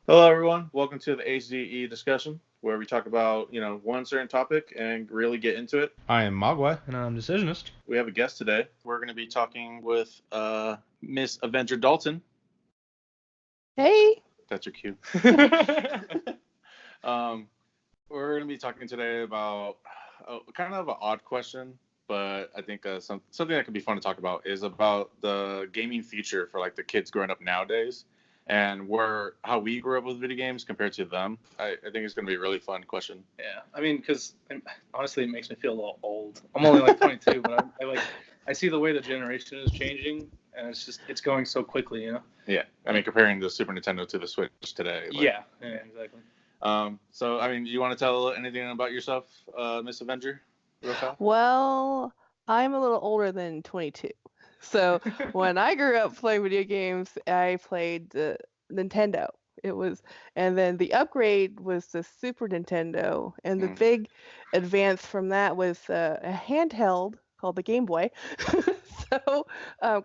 Hello, everyone. Welcome to the HzE Discussion, where we talk about one certain topic and really get into it. I am Magua, and I'm Decisionist. We have a guest today. We're going to be talking with Miss Avenger Dalton. Hey. That's your cue. um, we're going to be talking today about kind of an odd question, but I think something that could be fun to talk about is about the gaming future for like the kids growing up nowadays and how we grew up with video games compared to them. I think it's going to be a really fun question. Yeah, I mean, because honestly, it makes me feel a little old. I'm only like 22, but I see the way the generation is changing, and it's going so quickly, you know. Yeah, I mean, comparing the Super Nintendo to the Switch today. Yeah, exactly. So I mean, do you want to tell anything about yourself, Miss Avenger, real fast? Well, I'm a little older than 22. So when I grew up playing video games, I played the Nintendo. And then the upgrade was the Super Nintendo, and the big advance from that was a handheld called the Game Boy. So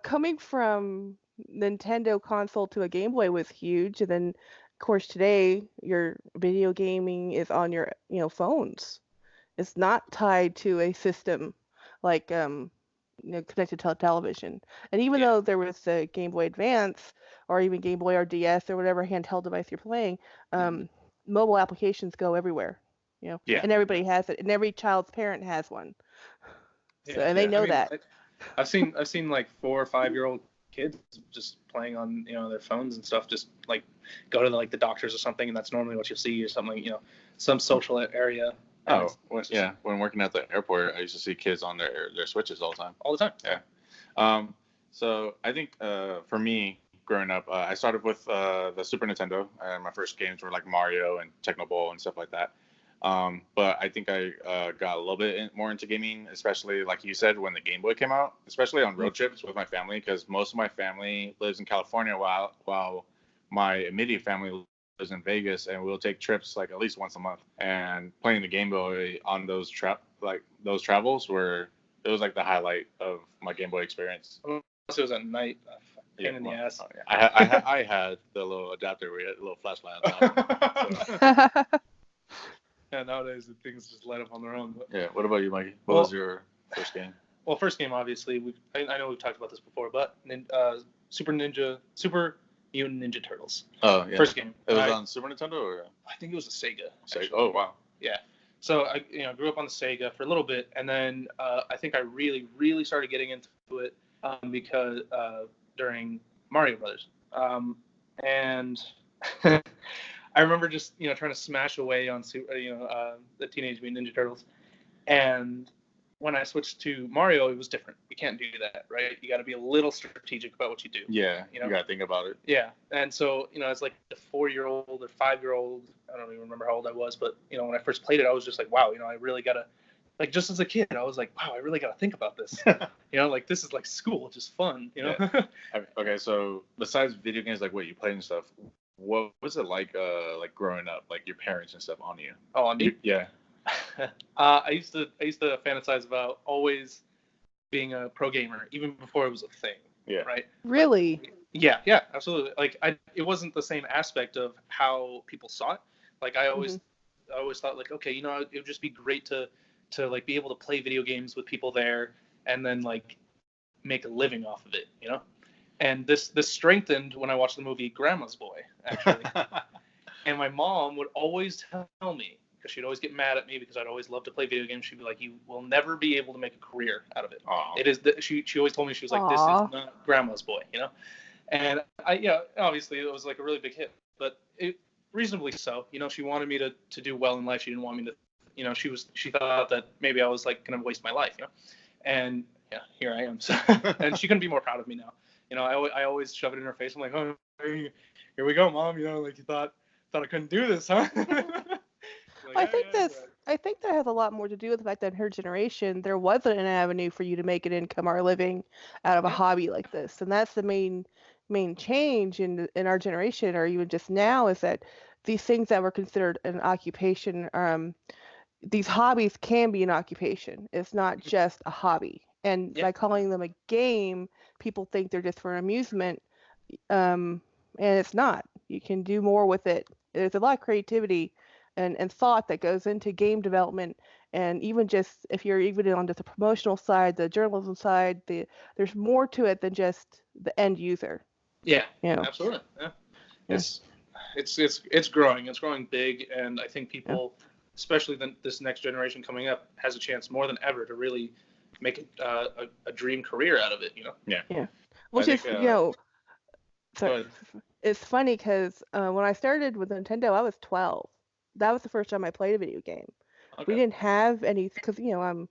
coming from Nintendo console to a Game Boy was huge, and then of course today your video gaming is on your phones. It's not tied to a system like connected to television. And even though there was the Game Boy Advance or even Game Boy or DS or whatever handheld device you're playing, mobile applications go everywhere. Yeah. And everybody has it, and every child's parent has one. So, and they know that. I've seen like 4 or 5-year-old kids just playing on their phones and stuff, just like go to the doctors or something, and that's normally what you'll see or something, some social area. Oh, when working at the airport, I used to see kids on their Switches all the time. All the time. Yeah. So I think for me, growing up, I started with the Super Nintendo, and my first games were like Mario and Techno Bowl and stuff like that. But I think I got a little bit more into gaming, especially like you said, when the Game Boy came out, especially on road trips with my family, because most of my family lives in California while my immediate family lives in Vegas, and we'll take trips like at least once a month. And playing the Game Boy on those travels it was like the highlight of my Game Boy experience. Unless it was at night, pain in the ass. Oh, yeah. I had the little adapter where you had a little flashlight on top. So. Yeah, nowadays the things just light up on their own. But... Yeah. What about you, Mikey? What was your first game? Well, first game, obviously, I know we've talked about this before, but Super Mutant Ninja Turtles. Oh, yeah. First game. It was on Super Nintendo, or? I think it was a Sega. Sega. Oh, wow. Yeah. So I grew up on the Sega for a little bit, and then I think I really, really started getting into it because during Mario Brothers, and I remember just trying to smash away on the Teenage Mutant Ninja Turtles, and when I switched to Mario, it was different. You can't do that, right? You got to be a little strategic about what you do. Yeah, you got to think about it. Yeah, and so as like a 4-year-old or 5-year-old, I don't even remember how old I was, but when I first played it, I was just like, wow, I really gotta, like, just as a kid, I was like, wow, I really gotta think about this. Like this is like school, just fun. Yeah. Okay, so besides video games, like what you played and stuff, what was it like growing up, like your parents and stuff on you? Oh, on me? Yeah. I used to fantasize about always being a pro gamer, even before it was a thing. Yeah. Right. Really? Yeah, absolutely. Like it wasn't the same aspect of how people saw it. Like I always thought like, okay, it would just be great to like be able to play video games with people there and then like make a living off of it, And this strengthened when I watched the movie Grandma's Boy, actually. And my mom would always tell me, because she'd always get mad at me because I'd always love to play video games. She'd be like, "You will never be able to make a career out of it." Aww. It is. She always told me, she was like, "This is not Grandma's Boy," And obviously it was like a really big hit, but reasonably so. She wanted me to do well in life. She didn't want me to, she thought that maybe I was like gonna waste my life, And yeah, here I am. So, and she couldn't be more proud of me now. I always shove it in her face. I'm like, "Oh, here we go, Mom. Like you thought I couldn't do this, huh?" Like, I think that has a lot more to do with the fact that in her generation there wasn't an avenue for you to make an income or a living out of a hobby like this, and that's the main change in our generation, or even just now, is that these things that were considered an occupation, these hobbies can be an occupation. It's not just a hobby, and by calling them a game, people think they're just for amusement, and it's not. You can do more with it. There's a lot of creativity and thought that goes into game development, and even just if you're even on the promotional side, the journalism side, there's more to it than just the end user. Yeah, You know? absolutely. Yeah. Yeah. It's growing. It's growing big, and I think people, especially this next generation coming up, has a chance more than ever to really make a dream career out of it. Yeah. Which is, sorry. It's funny because when I started with Nintendo, I was 12. That was the first time I played a video game. Okay. We didn't have any, because I'm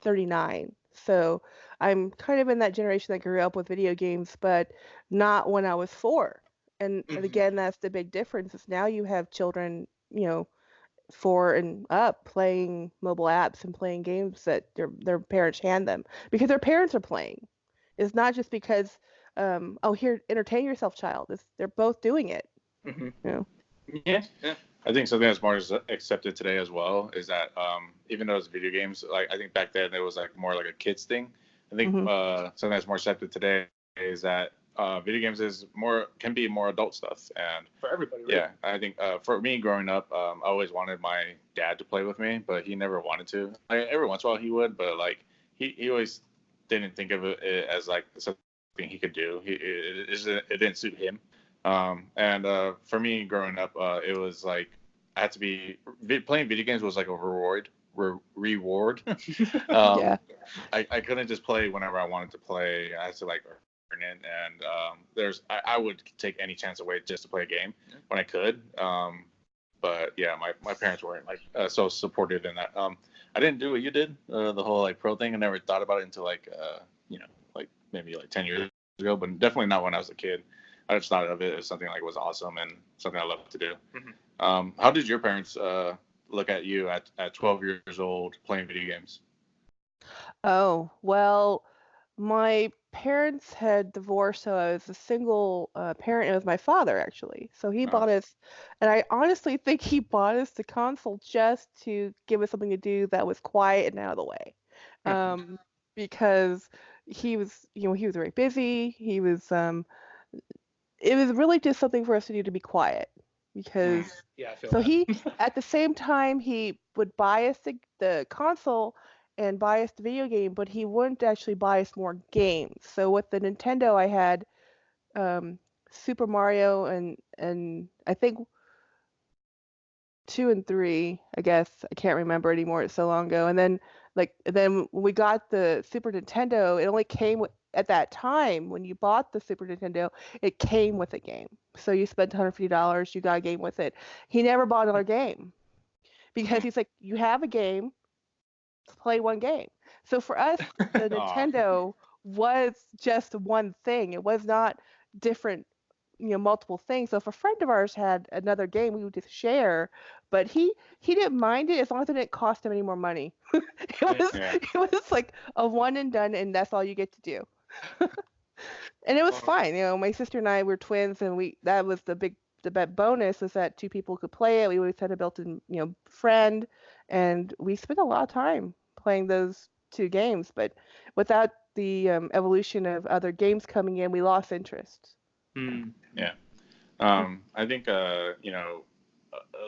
39, so I'm kind of in that generation that grew up with video games, but not when I was 4. And again, that's the big difference. Is now you have children, 4 and up, playing mobile apps and playing games that their parents hand them because their parents are playing. It's not just because here, entertain yourself, child. They're both doing it. Yeah. I think something that's more accepted today as well is that even though it's video games, like I think back then it was like more like a kids thing. I think something that's more accepted today is that video games can be more adult stuff, and for everybody. Right? Yeah, I think for me growing up, I always wanted my dad to play with me, but he never wanted to. Like, every once in a while he would, but like he always didn't think of it as like something he could do. It didn't suit him. And for me growing up, it was like I had to be playing video games was like a reward. Yeah. I couldn't just play whenever I wanted to play. I had to like earn it, and I would take any chance away just to play a game when I could. But yeah, my parents weren't like so supportive in that. I didn't do what you did, the whole like pro thing. I never thought about it until like like maybe like 10 years ago, but definitely not when I was a kid. I just thought of it as something like was awesome and something I loved to do. How did your parents look at you at 12 years old playing video games? Oh, well, my parents had divorced, so I was a single parent. It was my father, actually. So he bought us, and I honestly think he bought us the console just to give us something to do that was quiet and out of the way. Because he was, he was very busy. He was, it was really just something for us to do to be quiet. Because, I feel so that. he, at the same time, he would buy us the console and buy us the video game, but he wouldn't actually buy us more games. So with the Nintendo, I had Super Mario and I think 2 and 3. I guess I can't remember anymore. It's so long ago. And then when we got the Super Nintendo, it only came with, at that time when you bought the Super Nintendo, it came with a game. So you spent $150, you got a game with it. He never bought another game because he's like, you have a game, play one game. So for us, the Nintendo was just one thing. It was not different, multiple things. So if a friend of ours had another game, we would just share. But he didn't mind it as long as it didn't cost him any more money. It was like a one and done, and that's all you get to do. And it was fine. My sister and I were twins, and that was the big bonus is that 2 people could play it. We always had a built-in, friend, and we spent a lot of time playing those 2 games. But without the evolution of other games coming in, we lost interest. Yeah. I think a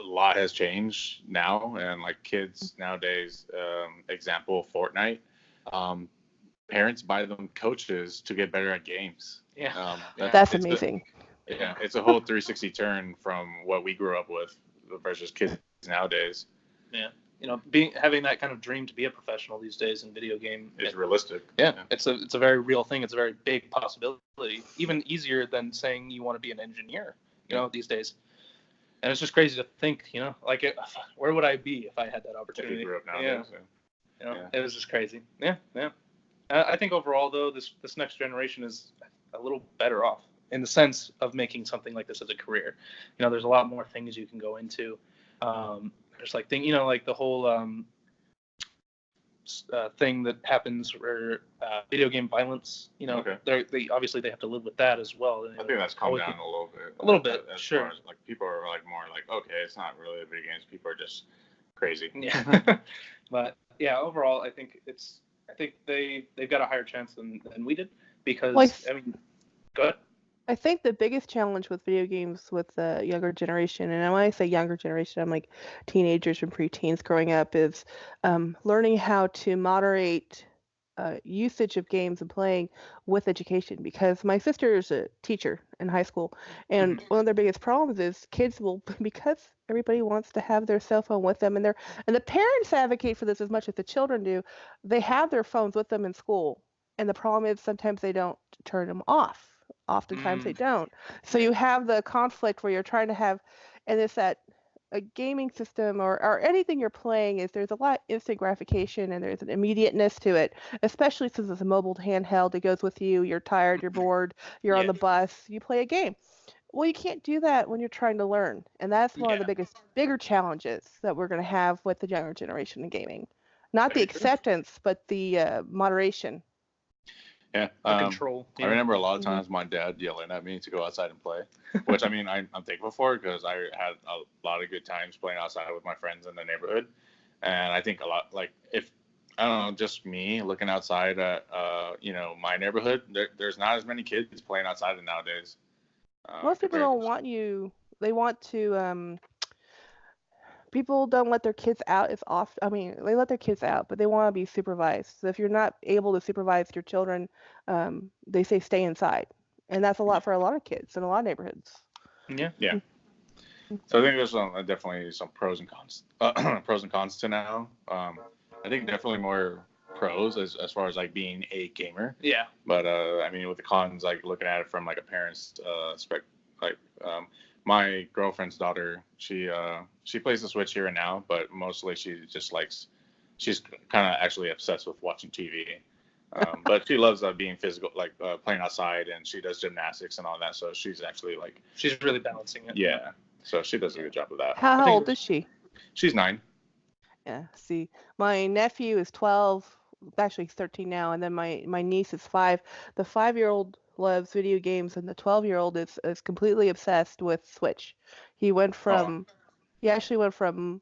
lot has changed now, and like kids nowadays, example Fortnite, parents buy them coaches to get better at games. That's amazing. It's a whole 360 turn from what we grew up with versus kids nowadays. Having that kind of dream to be a professional these days in video game is realistic. It's a very real thing. It's a very big possibility, even easier than saying you want to be an engineer, these days. And it's just crazy to think, where would I be if I had that opportunity? If you grew up nowadays, It was just crazy. I think overall, though, this next generation is a little better off in the sense of making something like this as a career. There's a lot more things you can go into. There's like the whole thing that happens where video game violence. They obviously they have to live with that as well. I think that's calmed down a little bit. A little bit, as sure. Far as, like people are like more like, okay, it's not really video games. People are just crazy. Yeah. But yeah, overall, I think they've got a higher chance than we did because go ahead. I think the biggest challenge with video games with the younger generation, and when I say younger generation, I'm like teenagers and preteens growing up, is learning how to moderate usage of games and playing with education. Because my sister is a teacher in high school, and one of their biggest problems is kids will, because everybody wants to have their cell phone with them, and the parents advocate for this as much as the children do. They have their phones with them in school, and the problem is sometimes they don't turn them off. Oftentimes they don't. So you have the conflict where you're trying to have, and it's that a gaming system or anything you're playing is there's a lot of instant gratification and there's an immediateness to it, especially since it's a mobile handheld. It goes with you. You're tired, you're bored, you're on the bus, you play a game. Well, you can't do that when you're trying to learn. And that's one of the bigger challenges that we're going to have with the younger generation in gaming. Not the acceptance, but the moderation. Yeah, control. I remember a lot of times my dad yelling at me to go outside and play, which I mean I'm thankful for because I had a lot of good times playing outside with my friends in the neighborhood, and I think a lot like if I don't know just me looking outside at my neighborhood, there's not as many kids playing outside nowadays. Most people don't want you. They want to. People don't let their kids out as often. I mean, they let their kids out, but they want to be supervised. So if you're not able to supervise your children, they say stay inside, and that's a lot for a lot of kids in a lot of neighborhoods. Yeah. Yeah. So I think there's definitely some pros and cons. Pros and cons to now. I think definitely more pros as far as like being a gamer. Yeah. But I mean, with the cons, like looking at it from like a parent's my girlfriend's daughter, she plays the Switch here and now, but mostly she's kind of actually obsessed with watching TV. But she loves being physical, like playing outside, and she does gymnastics and all that. So she's actually like she's really balancing it. Yeah, so she does a good job of that. How old is she? She's 9. Yeah. See, my nephew is 12. Actually, he's 13 now, and then my niece is 5. The 5-year-old loves video games, and the 12-year-old is completely obsessed with Switch. He actually went from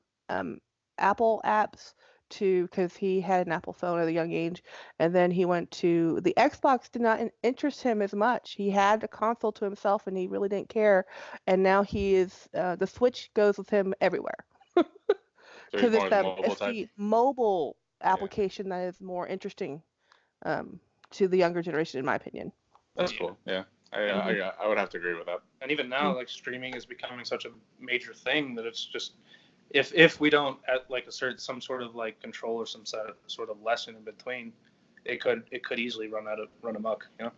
Apple apps because he had an Apple phone at a young age, and then he went to the Xbox. Did not interest him as much. He had a console to himself, and he really didn't care. And now he is the Switch goes with him everywhere. Because it's the mobile application that is more interesting to the younger generation, in my opinion. That's cool. Yeah, I would have to agree with that. And even now, like streaming is becoming such a major thing that it's just if we don't at like some sort of like control or some sort of lesson in between, it could easily run amok. You know?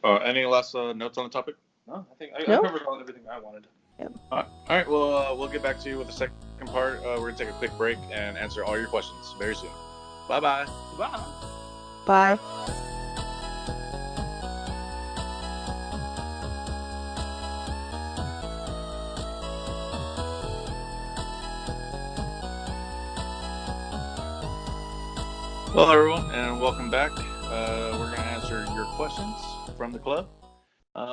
Yeah. Any last notes on the topic? No, I think I covered everything I wanted. Yep. All right. Well, we'll get back to you with the second part. We're gonna take a quick break and answer all your questions very soon. Bye-bye. Bye. Bye. Hello, everyone, and welcome back. We're going to answer your questions from the club.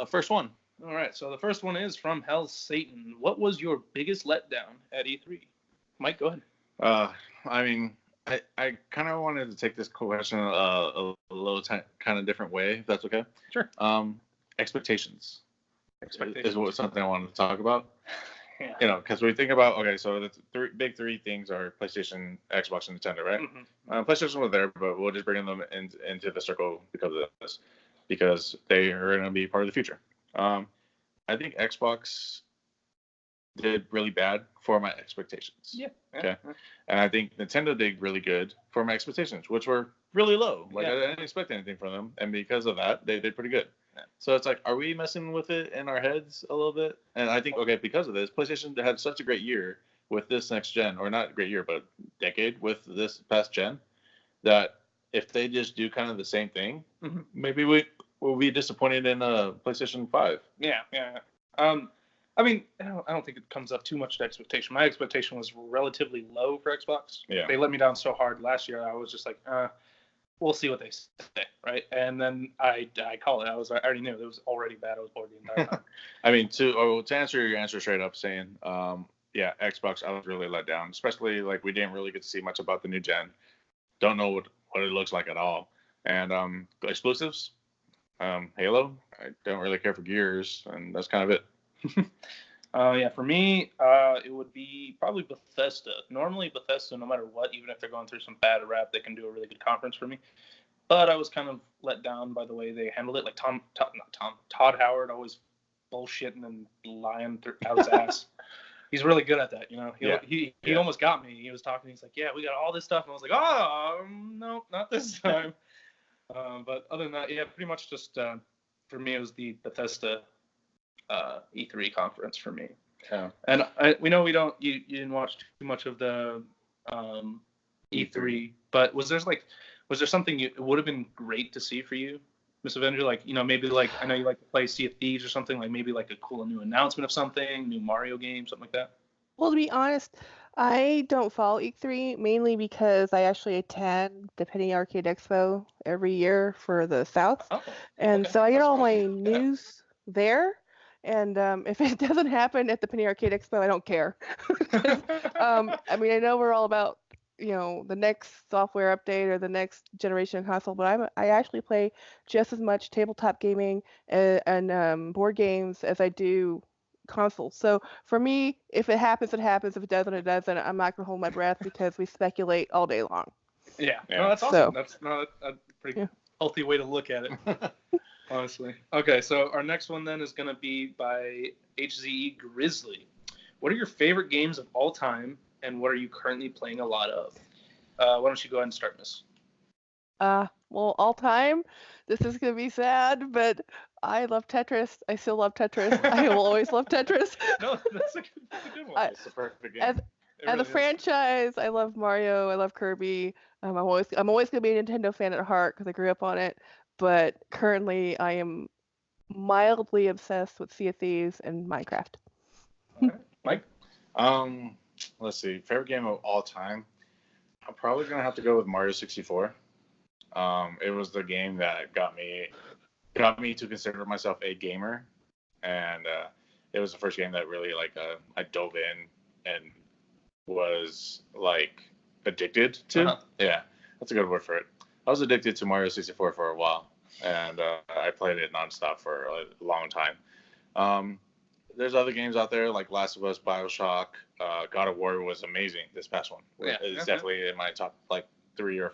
First one. All right, so the first one is from Hell's Satan. What was your biggest letdown at E3? Mike, go ahead. I mean, I kind of wanted to take this question a little kind of different way, if that's okay. Sure. Expectations. Is something I wanted to talk about. Yeah. Because we think about, so the big three things are PlayStation, Xbox, and Nintendo, right? Mm-hmm. PlayStation was there, but we'll just bring them into the circle because of this, because they are going to be part of the future. I think Xbox did really bad for my expectations. Yeah. Okay. And I think Nintendo did really good for my expectations, which were really low. I didn't expect anything from them, and because of that, they did pretty good. Yeah. So it's like, are we messing with it in our heads a little bit? And I think, because of this, PlayStation had such a great year with this next gen, or not great year, but decade with this past gen, that if they just do kind of the same thing, maybe we'll be disappointed in PlayStation 5. Yeah. I mean, I don't think it comes up too much to expectation. My expectation was relatively low for Xbox. Yeah. They let me down so hard last year. I was just like, we'll see what they say, right? And then I call it. I already knew it was already bad. I was bored the entire time. I mean, to answer your answer straight up, saying, Xbox, I was really let down. Especially like we didn't really get to see much about the new gen. Don't know what it looks like at all. And exclusives, Halo, I don't really care for Gears, and that's kind of it. Yeah, for me, it would be probably Bethesda. Normally, Bethesda, no matter what, even if they're going through some bad rap, they can do a really good conference for me. But I was kind of let down by the way they handled it. Like Todd Howard always bullshitting and lying out his ass. He's really good at that, you know. He almost got me. He was talking. He's like, "Yeah, we got all this stuff," and I was like, "Oh, no, not this time." But other than that, yeah, pretty much just for me, it was the Bethesda E3 conference for me. Yeah. And we know you didn't watch too much of the E3, but was there something it would have been great to see for you, Miss Avenger? Like, you know, maybe like, I know you like to play Sea of Thieves or something, like maybe like a cool new announcement of something, new Mario game, something like that. Well, to be honest, I don't follow E3 mainly because I actually attend the Penny Arcade Expo every year for the South. Oh, And okay. so I get That's all my awesome. news there. And if it doesn't happen at the Penny Arcade Expo, I don't care. I mean, I know we're all about, you know, the next software update or the next generation console, but I actually play just as much tabletop gaming and board games as I do consoles. So for me, if it happens, it happens. If it doesn't, it doesn't. I'm not gonna hold my breath because we speculate all day long. Yeah. Yeah. No, that's awesome. So- That's not a pretty healthy way to look at it, honestly. Okay, so our next one then is going to be by HzE Grizzly. What are your favorite games of all time, and what are you currently playing a lot of? Why don't you go ahead and start, Miss? Well, all time, this is gonna be sad, but I love Tetris. I still love Tetris. I will always love Tetris. No, that's a good one. It's the perfect game. As a franchise, I love Mario. I love Kirby. I'm always gonna be a Nintendo fan at heart because I grew up on it. But currently, I am mildly obsessed with Sea of Thieves and Minecraft. All right. Mike? Let's see. Favorite game of all time? I'm probably gonna have to go with Mario 64. It was the game that got me to consider myself a gamer, and it was the first game that really I dove in and was like addicted to. Uh-huh. Yeah, that's a good word for it. I was addicted to Mario 64 for a while, and I played it nonstop for a long time. There's other games out there like Last of Us, BioShock, God of War was amazing. This past one, it's definitely in my top 3 or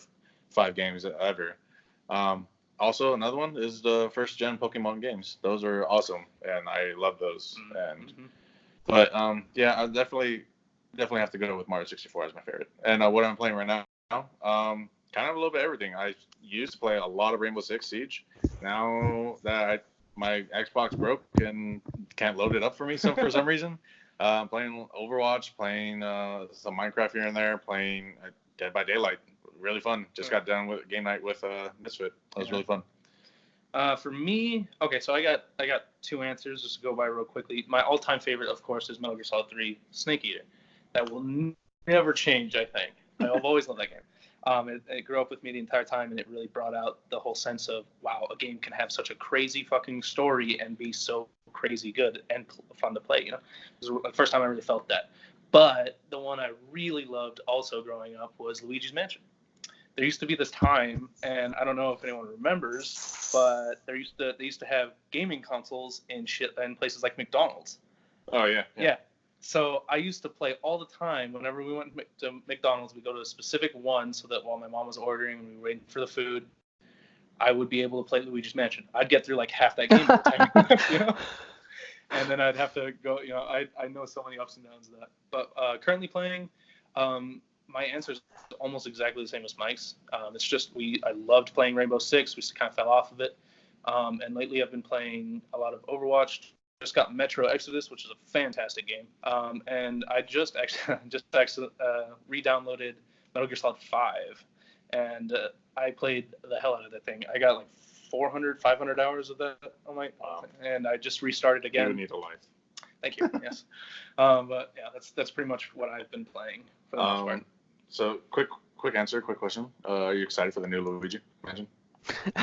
5 games ever. Also, another one is the first gen Pokemon games. Those are awesome, and I love those. But yeah, I definitely have to go with Mario 64 as my favorite. And what I'm playing right now, kind of a little bit of everything. I used to play a lot of Rainbow Six Siege. Now that my Xbox broke and can't load it up for me for some reason, I'm playing Overwatch, playing some Minecraft here and there, playing Dead by Daylight. Really fun. Just got done with game night with Misfit. That was really fun. For me, okay, so I got 2 answers just to go by real quickly. My all-time favorite, of course, is Metal Gear Solid 3 Snake Eater. That will never change, I think. I've always loved that game. It grew up with me the entire time, and it really brought out the whole sense of, wow, a game can have such a crazy fucking story and be so crazy good and fun to play, you know? It was the first time I really felt that. But the one I really loved also growing up was Luigi's Mansion. There used to be this time, and I don't know if anyone remembers, but they used to have gaming consoles in places like McDonald's. Oh yeah. Yeah. So I used to play all the time. Whenever we went to McDonald's, we go to a specific one so that while my mom was ordering and we were waiting for the food, I would be able to play Luigi's Mansion. I'd get through like half that game every time, you know? And then I'd have to go, you know, I know so many ups and downs of that. But currently playing, my answer is almost exactly the same as Mike's. It's just I loved playing Rainbow Six. We kind of fell off of it. And lately I've been playing a lot of Overwatch. Just got Metro Exodus, which is a fantastic game. And I just re-downloaded Metal Gear Solid 5. And I played the hell out of that thing. I got like 400, 500 hours of that on my, and I just restarted again. You need a life. Thank you. Yes. But yeah, that's pretty much what I've been playing for the most part. So quick question. Are you excited for the new Luigi Mansion?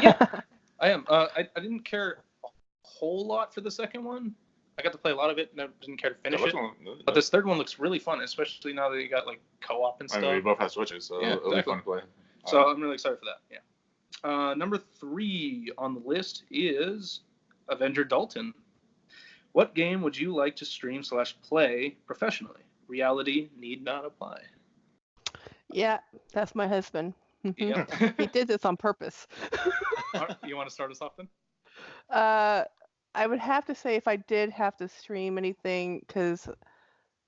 Yeah, I am. I didn't care a whole lot for the second one. I got to play a lot of it, and I didn't care to finish it. But this third one looks really fun, especially now that you got like co-op and stuff. I mean, we both have Switches, so it'll be fun to play. So I'm really excited for that. Yeah. Number 3 on the list is MsAvengerDalton. What game would you like to stream/play professionally? Reality need not apply. Yeah, that's my husband. Yeah. He did this on purpose. You want to start us off then? I would have to say if I did have to stream anything, because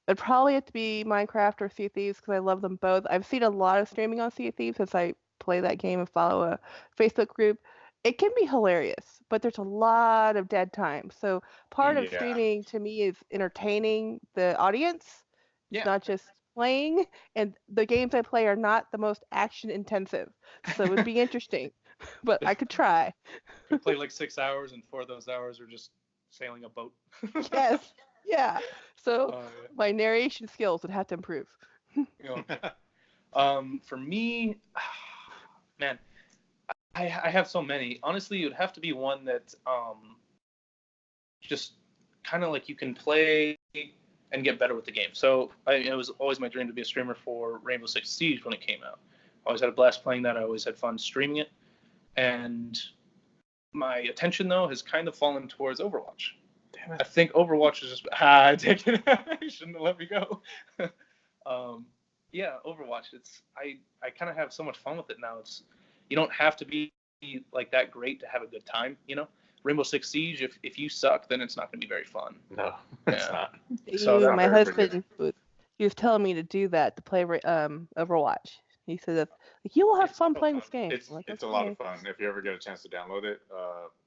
it'd probably have to be Minecraft or Sea of Thieves, because I love them both. I've seen a lot of streaming on Sea of Thieves as I play that game and follow a Facebook group. It can be hilarious, but there's a lot of dead time. So part of Yeah. streaming to me is entertaining the audience, Yeah. not just playing. And the games I play are not the most action intensive, so it would be interesting. But I could try. We play like 6 hours, and 4 of those hours are just sailing a boat. Yes. Yeah. So Yeah. my narration skills would have to improve. For me, man, I have so many. Honestly, it would have to be one that just kind of like you can play and get better with the game. So it was always my dream to be a streamer for Rainbow Six Siege when it came out. I always had a blast playing that. I always had fun streaming it. And my attention, though, has kind of fallen towards Overwatch. Damn it. I think Overwatch is just... I take it. You shouldn't have let me go. Yeah, Overwatch. I kind of have so much fun with it now. You don't have to be like that great to have a good time, you know? Rainbow Six Siege, if you suck, then it's not going to be very fun. No, it's not. So my husband, he was telling me to do that, to play Overwatch. He said that you will have fun playing this game. It's a lot of fun. If you ever get a chance to download it,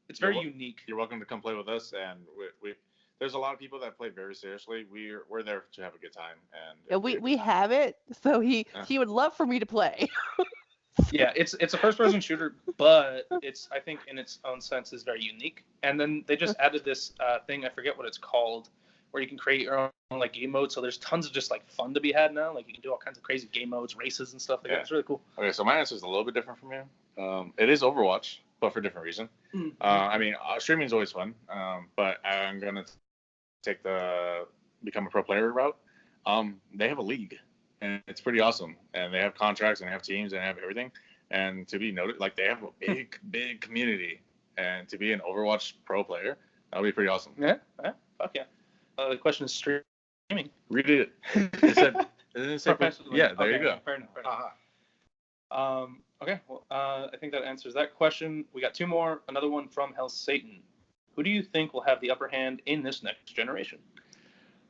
it's very unique. You're welcome to come play with us, and we there's a lot of people that play very seriously. We're there to have a good time, and yeah, we have it. So he would love for me to play. Yeah, it's a first-person shooter, but I think in its own sense is very unique. And then they just added this thing, I forget what it's called, where you can create your own like game mode. So there's tons of just like fun to be had now. Like you can do all kinds of crazy game modes, races and stuff like that. It's really cool. Okay, so my answer is a little bit different from you. It is Overwatch, but for a different reason. Mm-hmm. I mean, streaming is always fun, but I'm gonna take the become a pro player route. They have a league, and it's pretty awesome. And they have contracts, and they have teams, and they have everything. And to be noted, like they have a big community. And to be an Overwatch pro player, that'll be pretty awesome. Yeah, fuck yeah. The question is streaming. Read it. It said, yeah, there you go. Fair enough. Okay, well, I think that answers that question. We got 2 more. Another one from Hell Satan. Who do you think will have the upper hand in this next generation?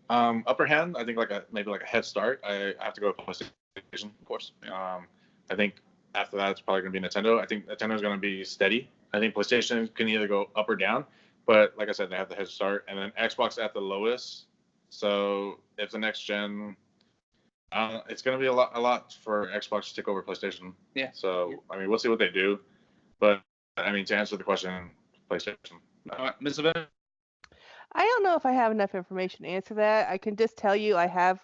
Upper hand, I think maybe a head start. I have to go with PlayStation, of course. I think after that, it's probably going to be Nintendo. I think Nintendo is going to be steady. I think PlayStation can either go up or down. But like I said, they have the head start. And then Xbox at the lowest. So if the next gen, it's going to be a lot for Xbox to take over PlayStation. Yeah. So, I mean, we'll see what they do. But, I mean, to answer the question, PlayStation. Ms. Event? I don't know if I have enough information to answer that. I can just tell you I have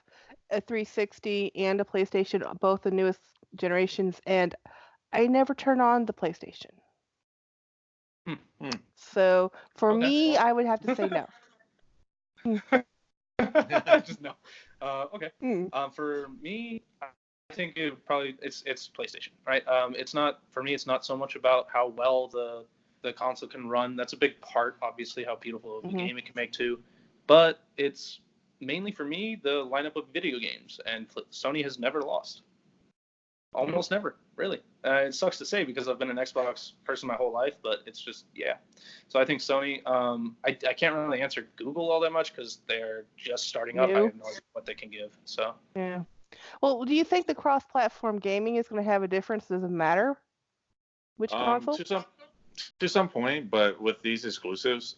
a 360 and a PlayStation, both the newest generations, and I never turn on the PlayStation. So for me, I would have to say no. Just no. Okay. For me, I think it would probably it's PlayStation, right? It's not for me. It's not so much about how well the console can run. That's a big part, obviously, how beautiful of a game it can make too. But it's mainly for me the lineup of video games, and Sony has never lost. Almost never, really. It sucks to say because I've been an Xbox person my whole life, but it's just, yeah. So I think Sony, I can't really answer Google all that much because they're just starting up. I have no idea what they can give. So yeah. Well, do you think the cross-platform gaming is going to have a difference? Does it matter which console? To some point, but with these exclusives,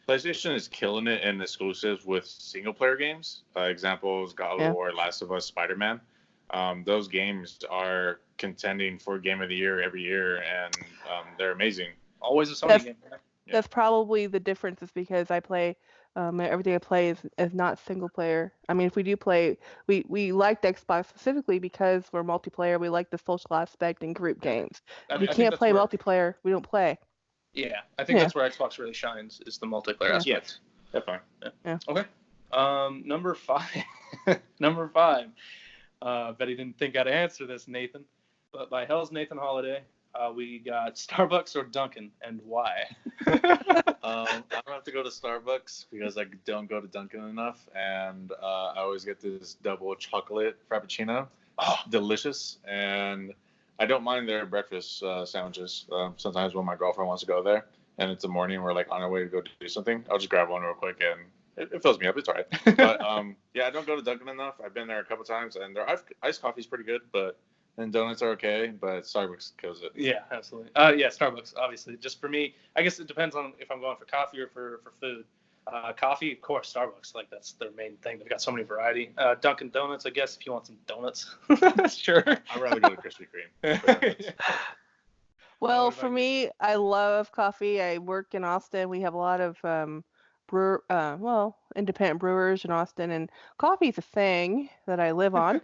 PlayStation is killing it in exclusives with single-player games. Examples, God of War, Last of Us, Spider-Man. Those games are contending for Game of the Year every year, and they're amazing. Always a Sony game. That's probably the difference, is because I play, everything I play is not single player. I mean, if we do play, we like Xbox specifically because we're multiplayer. We like the social aspect and group games. If we can't play multiplayer, we don't play. Yeah, I think that's where Xbox really shines, is the multiplayer aspect. Yeah, definitely. Yeah. Okay. Number 5. Number 5. Bet he didn't think I'd answer this, Nathan. But by hell's Nathan Holiday, we got Starbucks or Dunkin', and why? I'm go to Starbucks because I don't go to Dunkin' enough, and I always get this double chocolate frappuccino. Oh, delicious. And I don't mind their breakfast sandwiches. Sometimes when my girlfriend wants to go there, and it's the morning, we're like on our way to go do something, I'll just grab one real quick, and it fills me up. It's all right. But yeah, I don't go to Dunkin' enough. I've been there a couple times, and their iced coffee is pretty good, and donuts are okay, but Starbucks kills it. Yeah, absolutely. Yeah, Starbucks, obviously. Just for me, I guess it depends on if I'm going for coffee or for food. Coffee, of course, Starbucks. Like, that's their main thing. They've got so many variety. Dunkin' Donuts, I guess, if you want some donuts. Sure. I'd rather go to Krispy Kreme. Well, for me, I love coffee. I work in Austin. We have a lot of independent brewers in Austin, and coffee is a thing that I live on.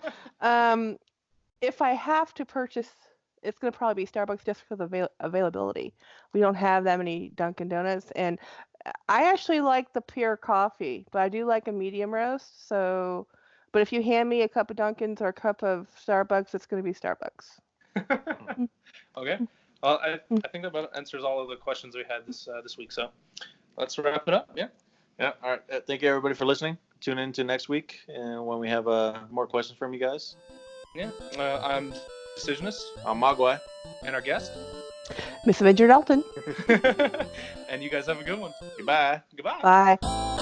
If I have to purchase, it's going to probably be Starbucks just because of availability. We don't have that many Dunkin' Donuts, and I actually like the pure coffee, but I do like a medium roast. So, but if you hand me a cup of Dunkin's or a cup of Starbucks, it's going to be Starbucks. Okay. Well, I think that about answers all of the questions we had this week. So let's wrap it up. Yeah. Yeah. All right. Thank you, everybody, for listening. Tune in to next week when we have more questions from you guys. Yeah. I'm Decisionist. I'm Mogwai. And our guest. MsAvengerDalton. And you guys have a good one. Goodbye. Goodbye. Bye.